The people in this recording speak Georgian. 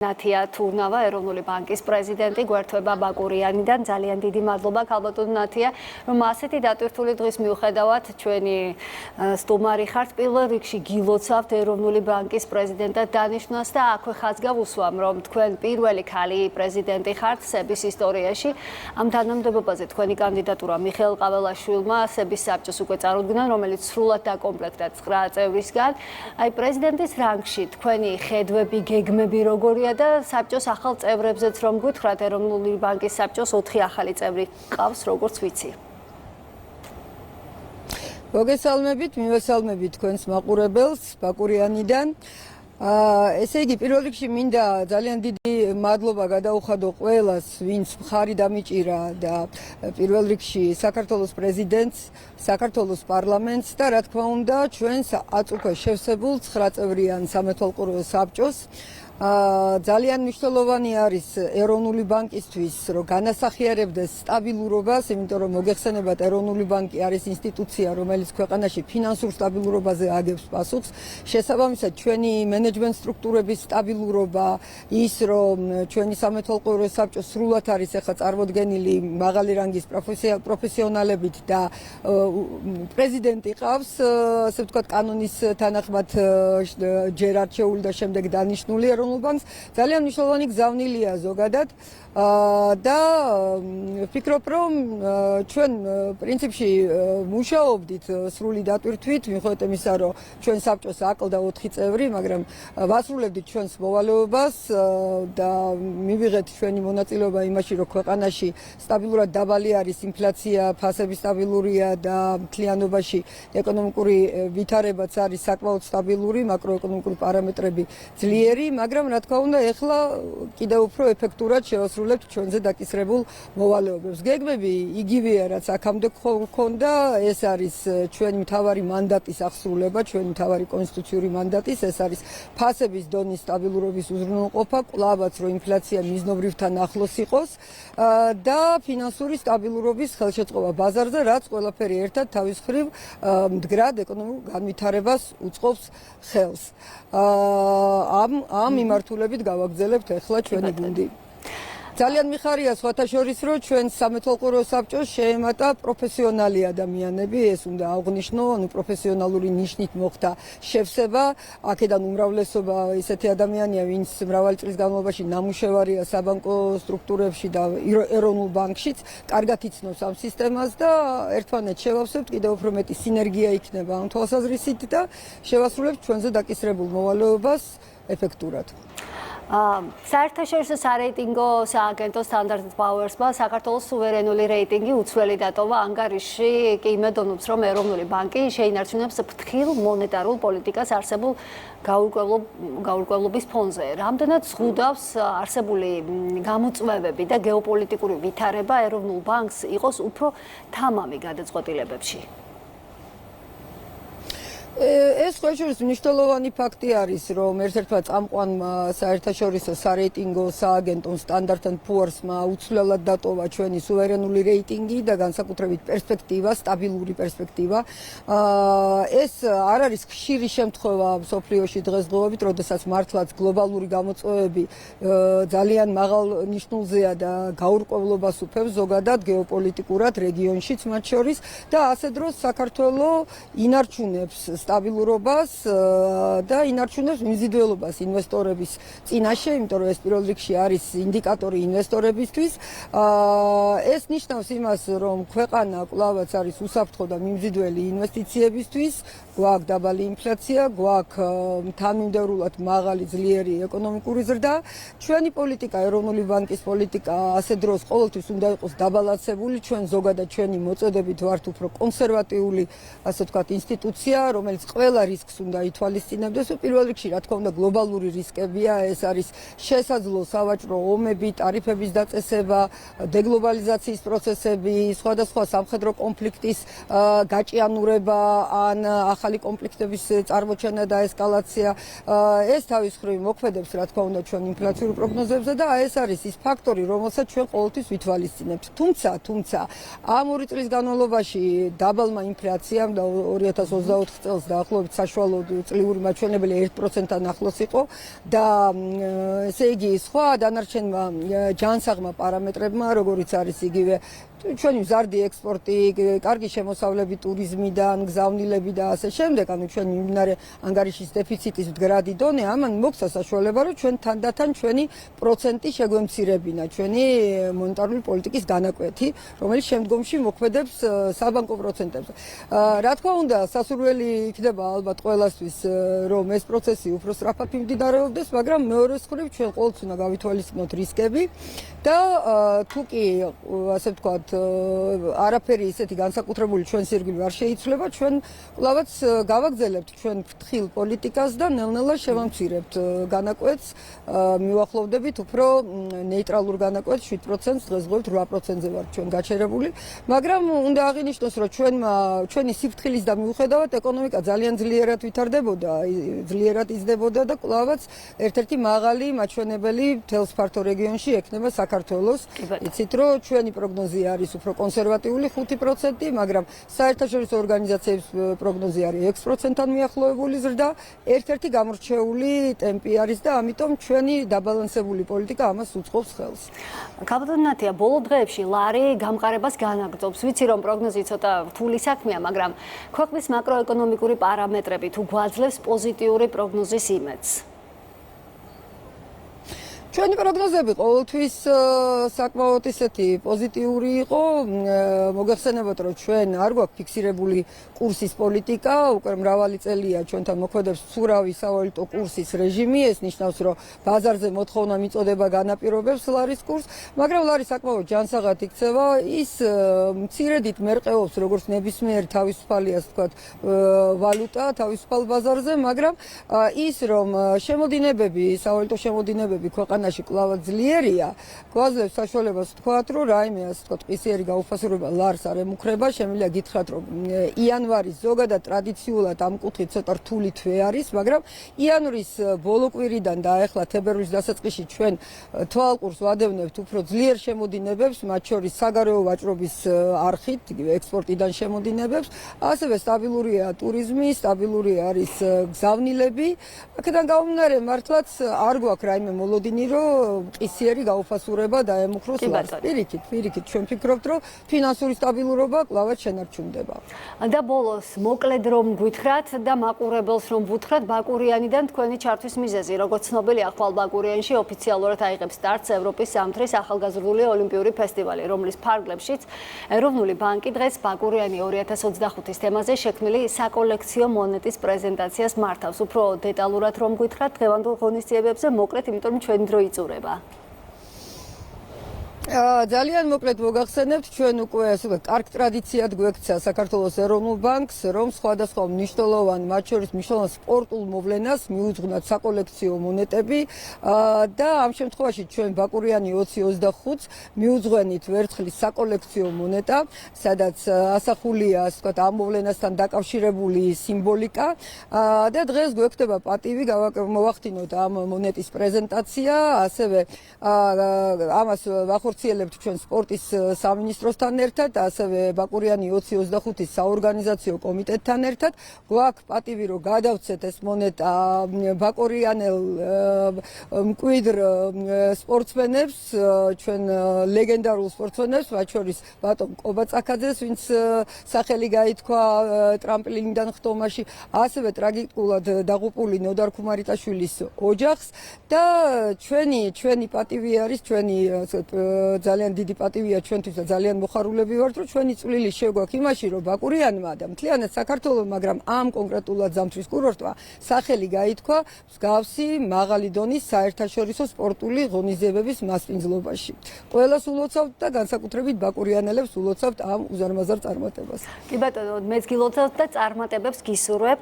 ნათია თურნავა, ეროვნული ბანკის პრეზიდენტი, გვერდთვება ბაკურიანიდან. ძალიან დიდი მადლობა ქალბატონ ნათია, რომ ასეთი დატვირთული დღის მიუხედავად ჩვენი სტუმარი ხართ. პირველ რიგში გილოცავთ ეროვნული ბანკის პრეზიდენტად დანიშნვას და აქვე ხაზს გავუსვამ, რომ თქვენ პირველი ქალი პრეზიდენტი ხართ სების ისტორიაში. ამ თანამდებობაზე თქვენი კანდიდატურა მიხეილ ყაველაშვილმა სების საბჭოს უკვე წარუდგინა, რომელიც სრულად დაკომპლექტდა 9 წევრისგან. აი პრეზიდენტის რანგში თქვენი ხედვები, გეგმები როგორია და საბჭოს ახალ წევრებზეც რომ გითხრათ, ეროვნული ბანკის საბჭოს 4 ახალი წევრი ყავს, როგორც ვიცი. მოგესალმებით, მივესალმებით თქვენს მაყურებელს ბაკურიანიდან. ესე იგი, პირველ რიგში მინდა ძალიან დიდი მადლობა გადაუხადო ყველას, ვინც მხარი დამიჭირა და პირველ რიგში საქართველოს პრეზიდენტს, საქართველოს პარლამენტს და რა თქმა უნდა, ჩვენს აწუხე შევსებულ 9 წევრიან სამეთვალყურეო საბჭოს. ძალიან მნიშვნელოვანი არის ეროვნული ბანკისთვის, რომ განასახიერებდეს სტაბილურობას, იმიტომ რომ მოგეხსენებათ, ეროვნული ბანკი არის ინსტიტუცია, რომელიც ქვეყანაში ფინანსურ სტაბილურობაზე აგებს პასუხს. შესაბამისად, ჩვენი მენეჯმენტ სტრუქტურების სტაბილურობა, ის რომ ჩვენი სამეთვალყურეო საბჭო სრულად არის ახლა წარმოდგენილი მაღალი რანგის პროფესიონალებით და პრეზიდენტი ყავს, ასე ვთქვათ, კანონის თანახმად ჯერ არჩეული და შემდეგ დანიშნული ბანკს ძალიან მნიშვნელოვანი გზავნილია ზოგადად და ვფიქრობ, რომ ჩვენ პრინციპში მუშაობდით სრული დატვირთვით, მიუხედავად იმისა, რომ ჩვენ საბჭოს აკლდა 4 წევრი, მაგრამ ვასრულებდით ჩვენს მოვალეობას და მივიღეთ ჩვენი მონაწილეობა იმაში, რომ ქვეყანაში სტაბილურად დაბალი არის ინფლაცია, ფასები სტაბილურია და მთლიანობაში ეკონომიკური ვითარებაც არის საკმაოდ სტაბილური, მაკროეკონომიკური პარამეტრები ძლიერი, მაგრამ რა თქმა უნდა, ეხლა კიდევ უფრო ეფექტურად შევასრულებთ ჩვენზე დაკისრებულ მოვალეობებს. გეგმები იგივეა, რაც აქამდე გქონდა, ეს არის ჩვენი მთავარი მანდატის აღსრულება, ჩვენი მთავარი კონსტიტუციური მანდატის, ეს არის ფასების დონის სტაბილურობის უზრუნველყოფა, კვლავაც რომ ინფლაცია მიზნობრივთან ახლოს იყოს და ფინანსური სტაბილურობის ხელშეწყობა ბაზარზე, რაც ყველაფერი ერთად თავის მხრივ მდგრად ეკონომიკურ განვითარებას უწყობს ხელს. ამ მიმართულებით გავაგრძელებთ ახლა ჩვენი გუნდი. ძალიან მიხარია სხვათა შორის, რომ ჩვენ სამეთვალყურეო საბჭოს შეემატა პროფესიონალი ადამიანები, ეს უნდა აღვნიშნო, ანუ პროფესიონალური ნიშნით მოხდა შევსება, აქედან უმრავლესობა ისეთი ადამიანია, ვინც მრავალი წლის განმავლობაში ნამუშევარია საბანკო სტრუქტურებში და ეროვნულ ბანკშიც, კარგად იცნობს ამ სისტემას და ერთმანეთს შევავსებთ, კიდევ უფრო მეტი სინერგია იქნება ამ თვალსაზრისით და შევასრულებთ ჩვენზე დაკისრებულ მოვალეობას ეფექტურად. საერთაშორისო სარეიტინგო სააგენტო Standard & Poor's-მა საქართველოს სუვერენული რეიტინგი უცვლელი დატოვა. ანგარიში კი იმედოვნებს, რომ ეროვნული ბანკი შეინარჩუნებს ფრთხილ მონეტარულ პოლიტიკას არსებულ გაურკვევლობის ფონზე. რამდენად ზღუდავს არსებული გამოწვევები და გეოპოლიტიკური ვითარება ეროვნულ ბანკს იყოს უფრო თამამი გადაწყვეტილებებში? ეს ყოველშორის მნიშვნელოვანი ფაქტი არის, რომ ერთ-ერთმა წამყვანმა საერთაშორისო სარეიტინგო სააგენტომ Standard & Poor's-მა უცვლელად დატოვა ჩვენი სუვერენული რეიტინგი და განსაკუთრებით პერსპექტივა, სტაბილური პერსპექტივა. ეს არ არის ხშირი შემთხვევა მსოფლიოში დღესდღეობით, როდესაც მართლაც გლობალური გამოწვევები ძალიან მაღალ ნიშნულზეა და გაურკვევლობას უფევს ზოგადად გეოპოლიტიკურად რეგიონშიც მათ შორის და ასე დროს საქართველოს ინარჩუნებს სტაბილურობას და ინარჩუნებს მიმზიდველობას ინვესტორების წინაშე, იმიტომ რომ ეს პირველ რიგში არის ინდიკატორი ინვესტორებისთვის. ეს ნიშნავს იმას, რომ ქვეყანა კვლავაც არის უსაფრთხო და მიმზიდველი ინვესტიციებისთვის, გვაქვს დაბალი ინფლაცია, გვაქვს თანმიმდევრულად მაღალი ძლიერი ეკონომიკური ზრდა. ჩვენი პოლიტიკა, ეროვნული ბანკის პოლიტიკა ასე დროს ყოველთვის უნდა იყოს დაბალანსებული, ჩვენ ზოგადად ჩვენი მოწოდებით ვართ უფრო კონსერვატიული, ასე ვთქვათ, ინსტიტუცია, რომელიც ყველა რისკს უნდა ითვალისწინებდეს. პირველ რიგში, რა თქმა უნდა, გლობალური რისკებია, ეს არის შესაძლო სავაჭრო ომები, ტარიფების დაწესება, დეგლობალიზაციის პროცესები, სხვადასხვა სამხედრო კონფლიქტის გაჭიანურება ან ახალი კონფლიქტების წარმოჩენა და ესკალაცია. ეს თავის მხრივ მოქმედებს, რა თქმა უნდა, ჩვენ ინფლაციურ პროგნოზებზე და ეს არის ის ფაქტორი, რომელსაც ჩვენ ყოველთვის ვითვალისწინებთ. თუმცა ამ 2 წლის განმავლობაში დაბალმა ინფლაციამ და 2024 წელს დაახლოებით საშუალო წლიური მაჩვენებელი 1%-თან ახლოს იყო და ესე იგი სხვა დანარჩენმა ჯანსაღმა პარამეტრებმა, როგორიც არის იგივე ჩვენი მზარდი ექსპორტი, კარგი შემოსავლები ტურიზმიდან, გზავნილები და ასე შემდეგ, ანუ ჩვენი მიმდინარე ანგარიშის დეფიციტის მდგრადი დონე, ამან მოგვცა საშუალება, რომ ჩვენ თანდათან ჩვენი პროცენტი შეგვემცირებინა, ჩვენი მონეტარული პოლიტიკის განაკვეთი, რომელიც შემდგომში მოქმედებს საბანკო პროცენტებზე. რა თქმა უნდა, სასურველი იქნება ალბათ ყველასთვის, რომ ეს პროცესი უფრო სწრაფად მიმდინარეობდეს, მაგრამ მეორე მხრივ ჩვენ ყოველთვის უნდა გავითვალისწინოთ რისკები და თუ კი ასე ვთქვათ არაფერი ისეთი განსაკუთრებული ჩვენ სირგლივ არ შეიცვლება, ჩვენ კლავაც გავაგზავნებთ ჩვენ ფრთხილ პოლიტიკას და ნელ-ნელა შევამცირებთ განაკვეთს, მივახლოვდებით უფრო ნეიტრალურ განაკვეთს 7%-ს, დღესდღეობით 8%-ზე ვართ ჩვენ გაჩერებული, მაგრამ უნდა აღინიშნოს, რომ ჩვენი სიფრთხილის და მიუხედავად ეკონომიკა ძალიან ძლიერად ვითარდებოდა, ძლიერად იზრდებოდა და კლავაც ერთ-ერთი მაღალი მაჩვენებელი მთელს ფართო რეგიონში ექნება საქართველოს. იცით, რომ ჩვენი პროგნოზი არის უფრო კონსერვატიული 5%, მაგრამ საერთაშორისო ორგანიზაციების პროგნოზი არის 6%-თან მიახლოებული ზრდა. ერთ-ერთი გამორჩეული ტემპი არის და ამიტომ ჩვენი დაბალანსებული პოლიტიკა ამას უწყობს ხელს. ქალბატონო ნათია, ბოლო დღეებში ლარი გამყარებას განაგრძობს. ვიცი, რომ პროგნოზი ცოტა რთული საქმეა, მაგრამ ქვეყნის მაკროეკონომიკური პარამეტრები თუ გვაძლევს პოზიტიური პროგნოზის იმედს? ჩვენი პროგნოზები ყოველთვის საკმაოდ ისეთი პოზიტიური იყო. მოგეხსენებათ, რომ ჩვენ არ გვაქვს ფიქსირებული კურსის პოლიტიკა, უკვე მრავალი წელია ჩვენთან მოქმედებს ცურავი სავალუტო კურსის რეჟიმი. ეს ნიშნავს, რომ ბაზარზე მოთხოვნა მიწოდება განაპირობებს ლარის კურსს, მაგრამ ლარი საკმაოდ ჯანსაღად იქცევა. ის მცირედით მერყეობს, როგორც ნებისმიერი თავისუფალი, ასე ვთქვათ, ვალუტა თავისუფალ ბაზარზე, მაგრამ ის, რომ შემოდინებები, სავალუტო შემოდინებები ქვეყანაში კლავად ძლიერია, გვაძლევს საშუალებას ვთქვათ, რომ რაიმე ასე ვთქვათ, ყისიერი გაუფასურება ლარს არ ემუქრება. შემიძლია გითხრათ, რომ იანვარი ზოგადად ტრადიციულად ამ კუთხით ცოტა რთული თვე არის, მაგრამ იანვრის ბოლო კვირიდან და ახლა თებერვლის დასაწყისში ჩვენ თვალყურს ვადევნებთ უფრო ძლიერ შემოდინებებს, მათ შორის საგარეო ვაჭრობის არხით, იგივე ექსპორტიდან შემოდინებებს, ასევე სტაბილურია ტურიზმი, სტაბილური არის გზავნილები. აქედან გამომდინარე, მართლაც არ გვაქვს რაიმე მოლოდინი, რომ ყისიერი გაუფასურება დაემუქროს ლარს. პირიქით, ჩვენ ვფიქრობთ, რომ ფინანსური სტაბილურობა კლავად შენარჩუნდება. და ბოლოს მოკლედ რომ გვითხრათ და მაყურებელს რომ ვუთხრათ, ბაკურიანიდან თქვენი ჩართვის მიზეზი, როგორც ცნობილია, ახვალ ბაკურიანში ოფიციალურად აიღებს სტარტს ევროპის სამთრის ახალგაზრდული ოლიმპიური ფესტივალი, რომლის ფარგლებშიც ეროვნული ბანკი დღეს ბაკურიანი 2025-ის თემაზე შექმნილი საკოლექციო მონეტის პრეზენტაციას მართავს. უფრო დეტალურად რომ გვითხრათ დღევანდელ ღონისძიებებზე, მოკლედ, იმიტომ რომ ჩვენი დრო იწურება. ძალიან მოკლედ მოგახსენებთ, ჩვენ უკვე ასე ვთქვათ, კარგ ტრადიციად გვექცა საქართველოს ეროვნულ ბანკს, რომ სხვადასხვა მნიშვნელოვან, მათ შორის მნიშვნელოვან სპორტულ მოვლენას მიუძღვნათ საკოლექციო მონეტები და ამ შემთხვევაში ჩვენ ბაკურიანი 2025-ს მიუძღვენით ვერცხლის საკოლექციო მონეტა, სადაც ასახულია, ასე ვთქვათ, ამ მოვლენასთან დაკავშირებული სიმბოლიკა და დღეს გვექნება პატივი მოვახდინოთ ამ მონეტის პრეზენტაცია, ასევე ამას ვახორციელებთ ჩვენ სპორტის სამინისტროსთან ერთად, ასევე ბაკურიანი 2025-ის საორგანიზაციო კომიტეტთან ერთად. გვაქვს პატივი, რომ გადავცეთ ეს მონეტა ბაკურიანელ მკვიდრ სპორტსმენებს, ჩვენ ლეგენდარულ სპორტსმენებს, მათ შორის ბატონ კობაწაკაძეს, ვინც სახელი გაითქვა ტრამპლინიდან ხტომაში, ასევე ტრაგიკულად დაღუპული ნოდარ ქუმარიტაშვილის ოჯახს და ჩვენი პატივი არის, ჩვენი ძალიან დიდი პატივია ჩვენთვის და ძალიან მოხარულები ვართ, რომ ჩვენი წვლილი შეგვაქვს იმაში, რომ ბაკურიანმა და მთლიანად საქართველოს, მაგრამ ამ კონკრეტულად ზამთრის კურორტმა სახელი გაითქვა მსგავსი მაღალი დონის საერთაშორისო სპორტული ღონისძიებების მასპინძლობაში. ყველას ულოცავთ და განსაკუთრებით ბაკურიანელებს ულოცავთ ამ უზარმაზარ წარმატებას. კი ბატონო, მეც გილოცავთ და წარმატებებს გისურვებთ.